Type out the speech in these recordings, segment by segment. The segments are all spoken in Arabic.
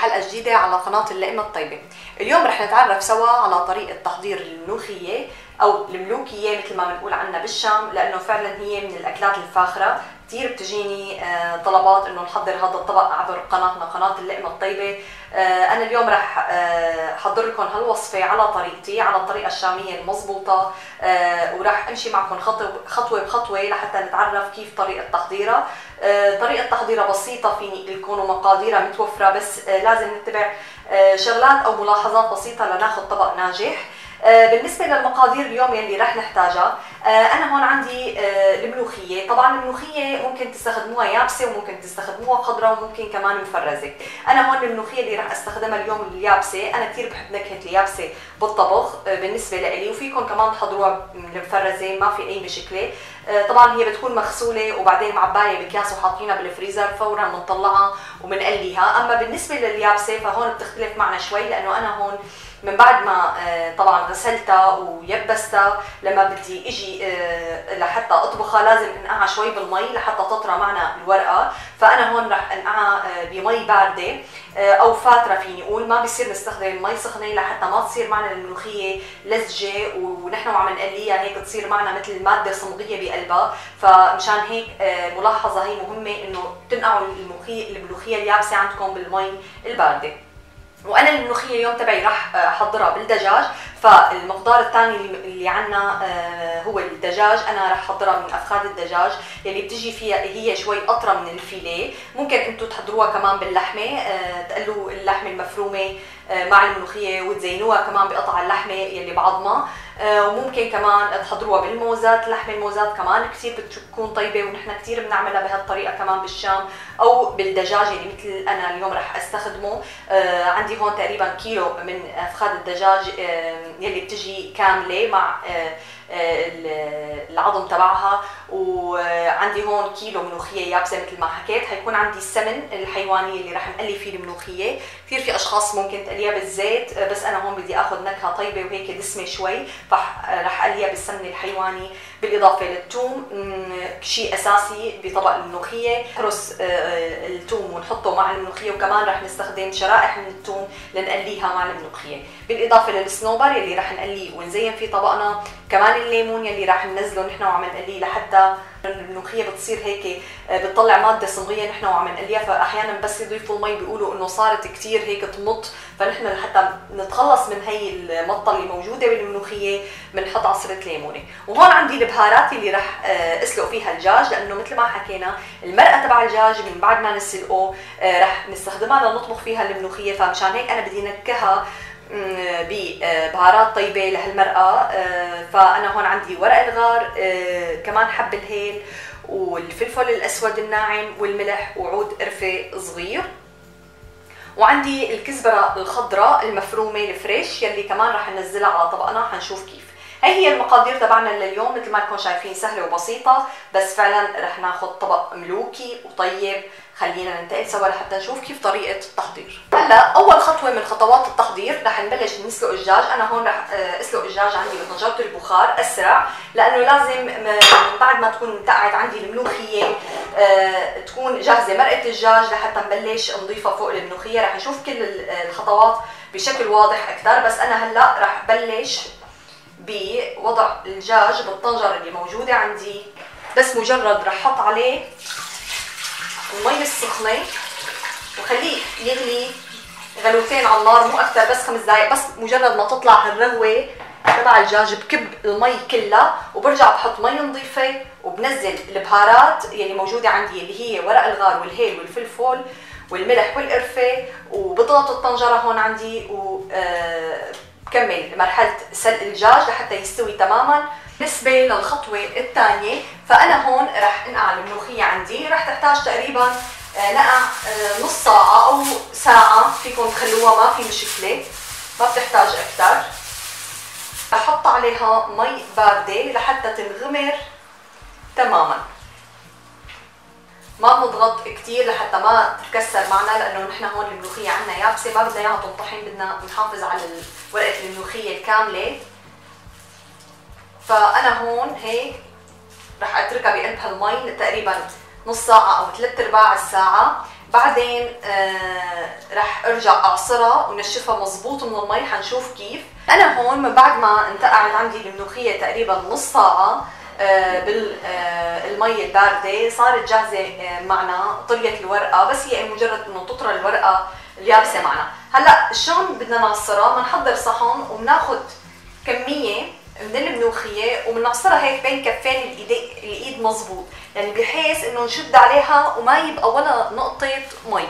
حلقة جديدة على قناة اللقمة الطيبة. اليوم رح نتعرف سوا على طريقة تحضير الملوخية أو الملوكية مثل ما بنقول عنها بالشام، لأنه فعلا هي من الأكلات الفاخرة. كثير بتجيني طلبات إنه نحضر هذا الطبق عبر قناتنا قناة اللقمة الطيبة. أنا اليوم رح أحضر لكم هالوصفة على طريقتي، على الطريقة الشامية المضبوطة، ورح أمشي معكم خطوة بخطوة لحتى نتعرف كيف طريقة تحضيرها. طريقة تحضيرها بسيطة، فيني لكم ومقاديرها متوفرة، بس لازم نتبع شغلات أو ملاحظات بسيطة لناخذ طبق ناجح. بالنسبة للمقادير اليوم يلي رح نحتاجها، أنا هون عندي الملوخية. طبعا الملوخية ممكن تستخدموها يابسة وممكن تستخدموها خضراء وممكن كمان مفرزة. أنا هون الملوخية اللي رح استخدمها اليوم اليابسة، أنا كثير بحب نكهة اليابسة بالطبخ بالنسبة لإلي، وفيكم كمان تحضروها المفرزة ما في أي مشكلة. طبعا هي بتكون مغسولة وبعدين معباية بكاس وحاطينها بالفريزر، فورا بنطلعها وبنقليها. أما بالنسبة لليابسة فهون بتختلف معنا شوي، لأنه أنا هون من بعد ما طبعا غسلتها ويبستها، لما بدي اجي لحتى اطبخها لازم انقعها شوي بالمي لحتى تطرى معنا الورقه. فانا هون رح انقعها بمي بارده او فاتره، فيني اقول ما بيصير نستخدم مي سخنه لحتى ما تصير معنا الملوخيه لزجه ونحن وعم نقليها هيك تصير معنا مثل ماده صمغيه بقلبها. فمشان هيك ملاحظه هي مهمه، انه تنقعوا الملوخيه اليابسه عندكم بالمي البارده. وانا الملوخيه اليوم تبعي راح احضرها بالدجاج، فالمقدار الثاني اللي عنا هو الدجاج. انا راح احضرها من افخاذ الدجاج يلي بتجي فيها هي شوي اطرى من الفيليه. ممكن انتم تحضروها كمان باللحمه، تقلوا اللحمه المفرومه مع الملوخيه وتزينوها كمان بقطع اللحمه يلي بعظمها. وممكن كمان تحضروها بالموزات، لحم الموزات كمان كثير بتكون طيبه ونحن كثير بنعملها بهالطريقه كمان بالشام، او بالدجاج اللي مثل انا اليوم رح استخدمه. عندي هون تقريبا كيلو من افخاذ الدجاج يلي بتجي كامله مع العظم تبعها، وعندي هون كيلو ملوخيه يابسه مثل ما حكيت. حيكون عندي السمن الحيواني اللي رح نقلي فيه الملوخيه. كثير في اشخاص ممكن تقليها بالزيت، بس انا هون بدي اخذ نكهه طيبه وهيك دسمه شوي، فرح اقليها بالسمن الحيواني. بالاضافه للثوم، شيء اساسي بطبق الملوخيه، نحرس الثوم ونحطه مع الملوخيه، وكمان رح نستخدم شرائح من الثوم لنقليها مع الملوخيه. بالاضافه للصنوبر يلي رح نقليه ونزين فيه طبقنا، كمان الليمون يلي راح ننزله نحن وعم نقليه لحتى الملوخيه بتصير هيك بتطلع ماده صمغيه نحن وعم نقليها. فاحيانا بس يضيفوا المي بيقولوا انه صارت كثير هيك تمط، فنحن لحتى نتخلص من هي المطه اللي موجوده بالملوخيه بنحط عصره ليمونه. وهون عندي البهارات اللي راح اسلق فيها الدجاج، لانه مثل ما حكينا المرقه تبع الدجاج من بعد ما نسلقه راح نستخدمها لنطبخ فيها الملوخيه، فمشان هيك انا بدي نكهها ببهارات طيبه لهالمرقه. فانا هون عندي ورق الغار، كمان حب الهيل والفلفل الاسود الناعم والملح وعود قرفه صغير، وعندي الكزبره الخضراء المفرومه الفريش يلي كمان رح ننزلها على طبقنا. حنشوف كيف. هي المقادير تبعنا لليوم، مثل ما انكم شايفين سهله وبسيطه، بس فعلا رح ناخذ طبق ملوكي وطيب. خلينا ننتقل سوا لحتى نشوف كيف طريقه التحضير. هلا اول خطوه من خطوات التحضير رح نبلش نسلق الدجاج. انا هون رح اسلق الدجاج عندي بطنجره البخار اسرع، لانه لازم من بعد ما تكون انتقعت عندي الملوخيه تكون جاهزه مرقه الدجاج لحتى نبلش نضيفها فوق الملوخيه. رح نشوف كل الخطوات بشكل واضح اكثر، بس انا هلا رح بلش بوضع الدجاج بالطنجره اللي موجوده عندي. بس مجرد رح احط عليه المي السخنه وخليه يغلي غلوتين على النار، مو اكثر، بس 5 دقائق. بس مجرد ما تطلع هالرغوه تبع الدجاج بكب المي كلها وبرجع بحط مي نظيفه وبنزل البهارات يلي موجوده عندي اللي هي ورق الغار والهيل والفلفل والملح والقرفه، وبضغط الطنجره هون عندي وبكمل مرحله سلق الدجاج لحتى يستوي تماما. بالنسبه للخطوه الثانيه، فانا هون رح انقع الملوخيه عندي. رح تحتاج تقريبا نقع نص ساعه او ساعه، فيكم تخلوها ما في مشكله، ما بتحتاج اكثر. رح احط عليها مي بارده لحتى تنغمر تماما. ما بنضغط كثير لحتى ما تتكسر معنا، لانه نحن هون الملوخيه عندنا يابسه ما بدنا اياها تنطحن، بدنا نحافظ على ورقه الملوخيه الكامله. فانا هون هيك رح اتركها بقلب هالمي تقريبا نص ساعه او 3/4 الساعه. بعدين رح ارجع اعصرها ونشفها مظبوط من المي، حنشوف كيف. انا هون من بعد ما انتقعت عندي الملوخيه تقريبا نص ساعه بالمي البارده، صارت جاهزه معنا، طريت الورقه، بس هي مجرد انه تطرى الورقه اليابسه معنا. هلا شلون بدنا نعصرها؟ بنحضر صحن وبناخذ كميه من الملوخيه وبنعصرها هيك بين كفين الايد مظبوط، يعني بحيث انه نشد عليها وما يبقى ولا نقطه مي،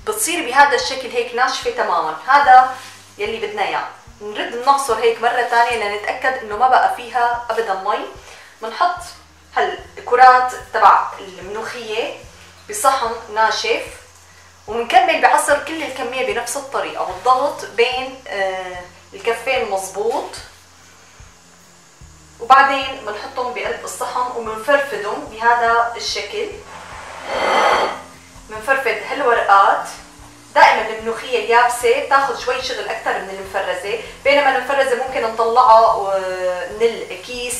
بتصير بهذا الشكل هيك ناشفه تماما. هذا يلي بدنا اياه. نرد نعصر هيك مره ثانيه لنتاكد انه ما بقى فيها ابدا مي. بنحط هالكرات تبع الملوخيه بصحن ناشف وبنكمل بعصر كل الكميه بنفس الطريقه، والضغط بين الكفين مظبوط. وبعدين بنحطهم بقلب الصحن وبنفرفدهم بهذا الشكل. بنفرفد هالورقات. دائما الملوخيه اليابسه بتاخذ شوي شغل اكثر من المفرزه، بينما المفرزه ممكن نطلعها من الكيس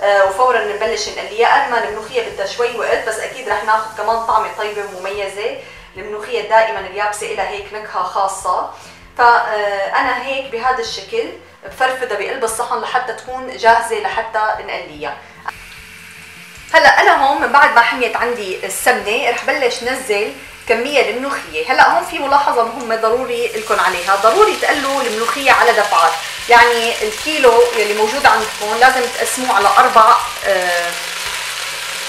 وفورا نبلش نقليها. اما الملوخيه بدها شوي وقت، بس اكيد رح ناخذ كمان طعمه طيبه ومميزه. الملوخيه دائما اليابسه لها هيك نكهه خاصه. فانا هيك بهذا الشكل بفرفدها بقلب الصحن لحتى تكون جاهزه لحتى نقليها. هلا انا هون من بعد ما حميت عندي السمنه رح بلش نزل كميه الملوخيه. هلا هون في ملاحظه مهمه ضروري لكم عليها، ضروري تقلوا الملوخيه على دفعات. يعني الكيلو يلي موجود عندكم لازم تقسموه على 4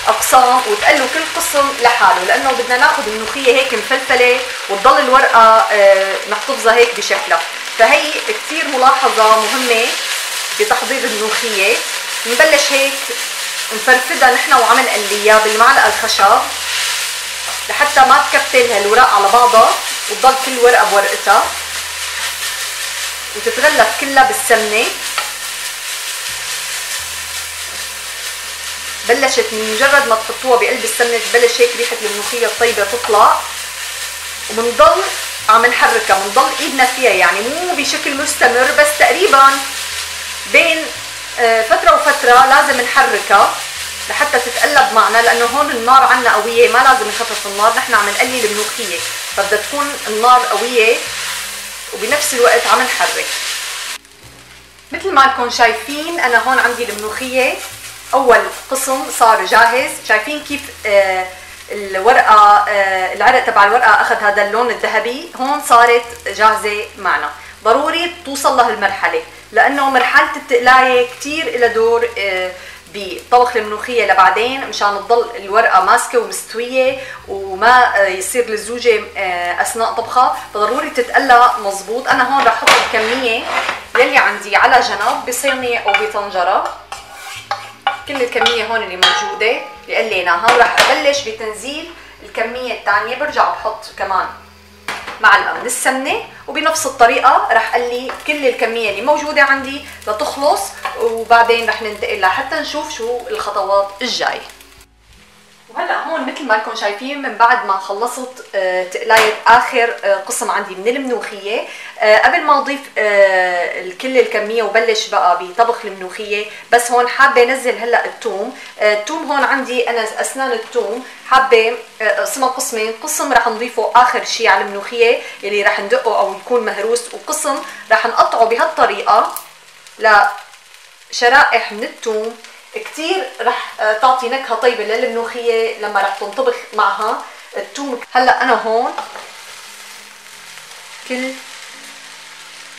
اقسام وتقلوا كل قسم لحاله، لانه بدنا ناخذ الملوخيه هيك مفلفله وتضل الورقه نحتفظها هيك بشكلها. فهي كثير ملاحظه مهمه بتحضير الملوخيه. بنبلش هيك نفرفدها نحن وعم نقليها بالمعلقه الخشب لحتى ما تكتل هالوراق على بعضها وتضل كل ورقه بورقتها وتتغلف كلها بالسمنه. بلشت من مجرد ما تحطوها بقلب السمنه تبلش هيك ريحه الملوخيه الطيبه تطلع، وبنضل عم نحركها، بنضل ايدنا فيها، يعني مو بشكل مستمر بس تقريبا بين فتره وفتره لازم نحركها لحتى تتقلب معنا، لانه هون النار عنا قويه، ما لازم نخفف النار، نحن عم نقلي الملوخيه فبدها تكون النار قويه وبنفس الوقت عم نحرك. مثل ما انكم شايفين انا هون عندي الملوخيه اول قسم صار جاهز. شايفين كيف الورقه العرق تبع الورقه اخذ هذا اللون الذهبي، هون صارت جاهزه معنا. ضروري توصل لهالمرحله لانه مرحله التقلايه كثير لها دور بطبخ الملوخيه لبعدين، مشان تضل الورقه ماسكه ومستويه وما يصير لزوجه اثناء طبخها، فضروري تتقلى مزبوط. انا هون رح احط الكميه يلي عندي على جنب بصينيه او بطنجره، كل الكميه هون اللي موجوده اللي قليناها، ورح ابلش بتنزيل الكميه الثانيه. برجع بحط كمان معلقه من السمنه وبنفس الطريقه رح قلي كل الكميه اللي موجوده عندي لتخلص، وبعدين رح ننتقل لحتى نشوف شو الخطوات الجايه. وهلا هون مثل ما انكم شايفين من بعد ما خلصت تقلايه اخر قسم عندي من الملوخيه، قبل ما اضيف كل الكميه وبلش بقى بطبخ الملوخيه، بس هون حابه انزل هلا الثوم. الثوم هون عندي انا اسنان الثوم حابه اقسمها قسمين، قسم رح نضيفه اخر شيء على الملوخيه يلي رح ندقه او يكون مهروس، وقسم رح نقطعه بهالطريقه لشرائح من الثوم كتير رح تعطي نكهه طيبه للملوخيه لما رح تنطبخ معها الثوم. هلا انا هون كل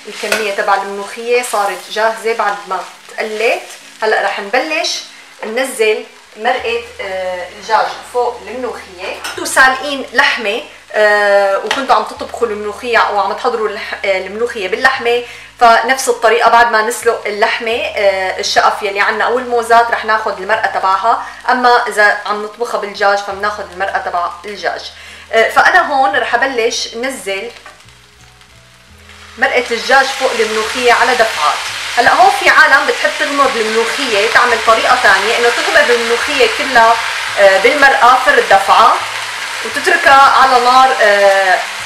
الكميه تبع الملوخيه صارت جاهزه بعد ما تقلت. هلا رح نبلش ننزل مرقه الدجاج فوق الملوخيه. كنتوا سالقين لحمه وكنتوا عم تطبخوا الملوخيه او عم تحضروا الملوخيه باللحمه، فنفس الطريقه بعد ما نسلق اللحمه الشقف يلي عنا او الموزات رح ناخذ المرقه تبعها، اما اذا عم نطبخها بالدجاج فبناخذ المرقه تبع الدجاج. فانا هون رح ابلش نزل مرقه الدجاج فوق الملوخيه على دفعات. هلا هون في عالم بتحب تغمر الملوخيه، تعمل طريقه ثانيه انه تغمر الملوخيه كلها بالمرقه فر الدفعه وتتركها على نار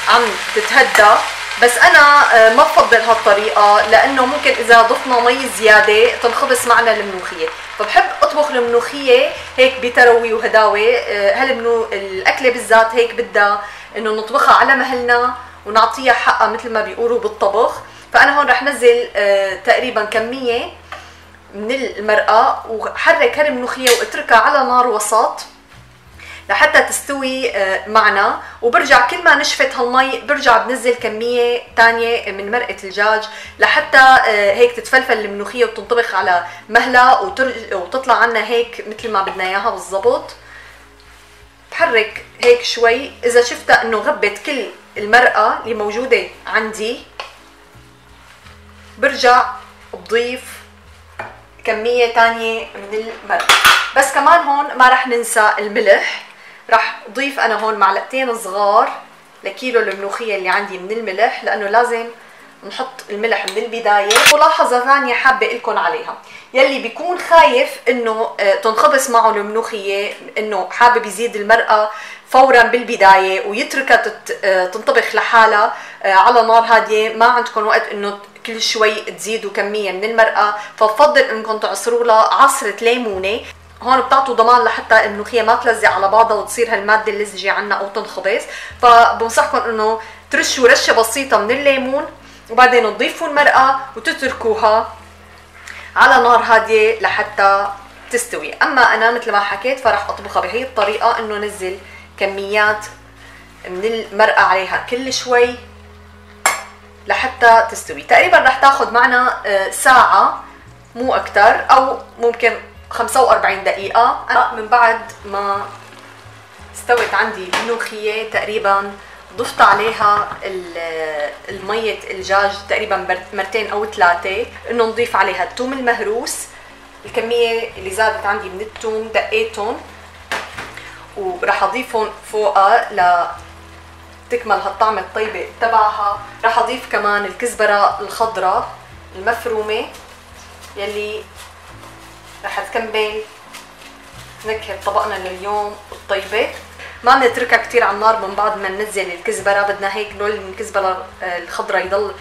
عم تتهدى بس انا ما بفضل هالطريقه لانه ممكن اذا ضفنا مي زياده تنخبص معنا الملوخيه، فبحب اطبخ الملوخيه هيك بتروي وهداوه. الاكله بالذات هيك بدها انه نطبخها على مهلنا ونعطيها حقها مثل ما بيقولوا بالطبخ. فانا هون رح نزل تقريبا كميه من المرقه وحرك هالملوخيه واتركها على نار وسط لحتى تستوي معنا، وبرجع كل ما نشفت هالمي برجع بنزل كميه ثانيه من مرقه الدجاج لحتى هيك تتفلفل الملوخيه وتنطبخ على مهلها وتطلع عنا هيك مثل ما بدنا اياها بالضبط. بحرك هيك شوي، اذا شفتها انه غبت كل المرقه اللي موجوده عندي برجع بضيف كميه ثانيه من المرقه. بس كمان هون ما رح ننسى الملح، رح ضيف انا هون معلقتين صغار لكيلو الملوخيه اللي عندي من الملح، لانه لازم نحط الملح من البدايه. ملاحظه ثانيه حابه لكم عليها، يلي بيكون خايف انه تنخبص معه الملوخيه، انه حابب يزيد المرقه فورا بالبدايه ويتركها تنطبخ لحالها على نار هاديه، ما عندكم وقت انه كل شوي تزيدوا كميه من المرقه، فبفضل انكم تعصروا لها عصره ليمونه. هون بتعطوا ضمان لحتى الملوخيه ما تلزق على بعضها وتصير هالماده اللزجه عنا او تنخبص. فبنصحكم انه ترشوا رشه بسيطه من الليمون وبعدين تضيفوا المرقه وتتركوها على نار هاديه لحتى تستوي. اما انا مثل ما حكيت فرح اطبخها بهي الطريقه، انه نزل كميات من المرقه عليها كل شوي لحتى تستوي. تقريبا رح تاخذ معنا ساعه مو اكثر، او ممكن 45 دقيقة. أنا من بعد ما استوت عندي الملوخية تقريبا ضفت عليها المية الدجاج تقريبا مرتين أو ثلاثة، إنه نضيف عليها الثوم المهروس، الكمية اللي زادت عندي من الثوم دقيتهم وراح أضيفهم فوقها لتكمل هالطعمة الطيبة تبعها. راح أضيف كمان الكزبرة الخضراء المفرومة يلي رح تكمل نكهة طبقنا لليوم الطيبة. ما بنتركها كتير على النار من بعد ما ننزل الكزبرة، بدنا هيك لون الكزبرة الخضراء يضل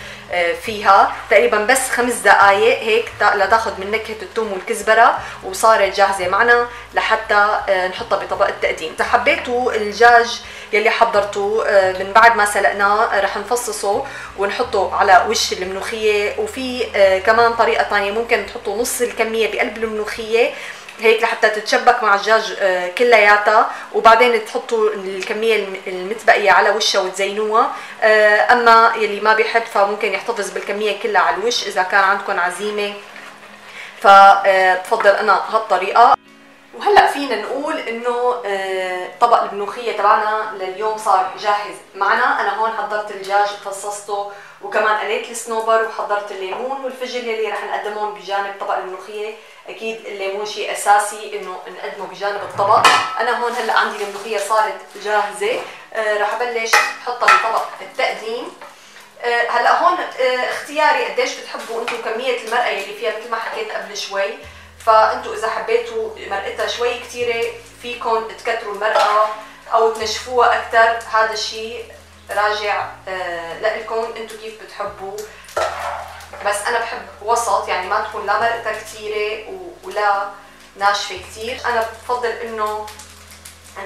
فيها تقريبا بس 5 دقايق هيك لتاخذ من نكهة الثوم والكزبرة، وصارت جاهزة معنا لحتى نحطها بطبق التقديم. إذا حبيتوا الدجاج يلي حضرته من بعد ما سلقناه رح نفصصه ونحطه على وش الملوخية، وفي كمان طريقة ثانية ممكن تحطوا نص الكمية بقلب الملوخية هيك لحتى تتشبك مع الدجاج كلياتها، وبعدين تحطوا الكميه المتبقيه على وشها وتزينوها. اما يلي ما بيحب فممكن يحتفظ بالكميه كلها على الوش اذا كان عندكم عزيمه، فبفضل انا هالطريقه. وهلا فينا نقول انه طبق الملوخيه تبعنا لليوم صار جاهز معنا. انا هون حضرت الدجاج فصصته، وكمان قليت الصنوبر، وحضرت الليمون والفجل يلي رح نقدمهم بجانب طبق الملوخيه. اكيد الليمون شيء اساسي انه نقدمه بجانب الطبق. انا هون هلا عندي الملوخيه صارت جاهزه، رح ابلش احطها بطبق التقديم. هلا هون اختياري قديش بتحبوا انتم كميه المرقه يلي فيها، مثل ما حكيت قبل شوي. فانتم اذا حبيتوا مرقتها شوي كثيره فيكم تكتروا المرقه او تنشفوها اكثر، هذا الشيء راجع لكم انتم كيف بتحبوا. بس انا بحب وسط، يعني ما تكون لا مرقتها كثيره ولا ناشفه كثير. انا بفضل انه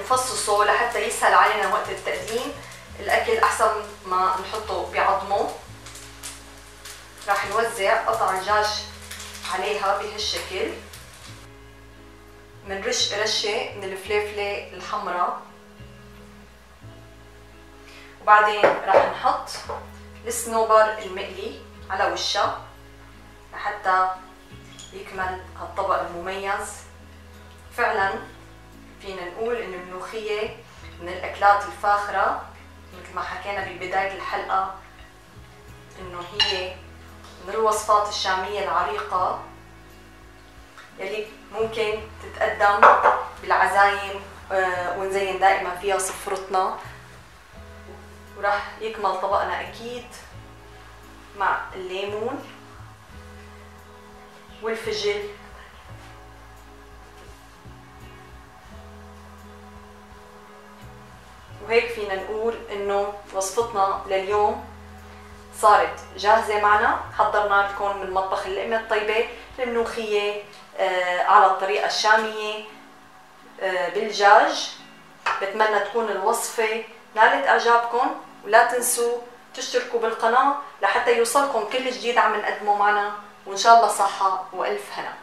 نفصصه لحتى يسهل علينا وقت التقديم الاكل احسن ما نحطه بعظمه. راح نوزع قطع الدجاج عليها بهالشكل، بنرش رشه من الفليفله الحمراء، وبعدين راح نحط الصنوبر المقلي على وشها لحتى يكمل هالطبق المميز. فعلا فينا نقول ان الملوخيه من الاكلات الفاخره، مثل ما حكينا ببدايه الحلقه انه هي من الوصفات الشاميه العريقه يلي ممكن تتقدم بالعزايم ونزين دائما فيها سفرتنا. وراح يكمل طبقنا اكيد مع الليمون والفجل وهيك فينا نقول انه وصفتنا لليوم صارت جاهزة معنا. حضرنا لكم من مطبخ اللقمة الطيبة الملوخية على الطريقة الشامية بالدجاج. بتمنى تكون الوصفة نالت إعجابكم، ولا تنسوا تشتركوا بالقناة لحتى يوصلكم كل جديد عم نقدمه معنا، وإن شاء الله صحة وألف هنا.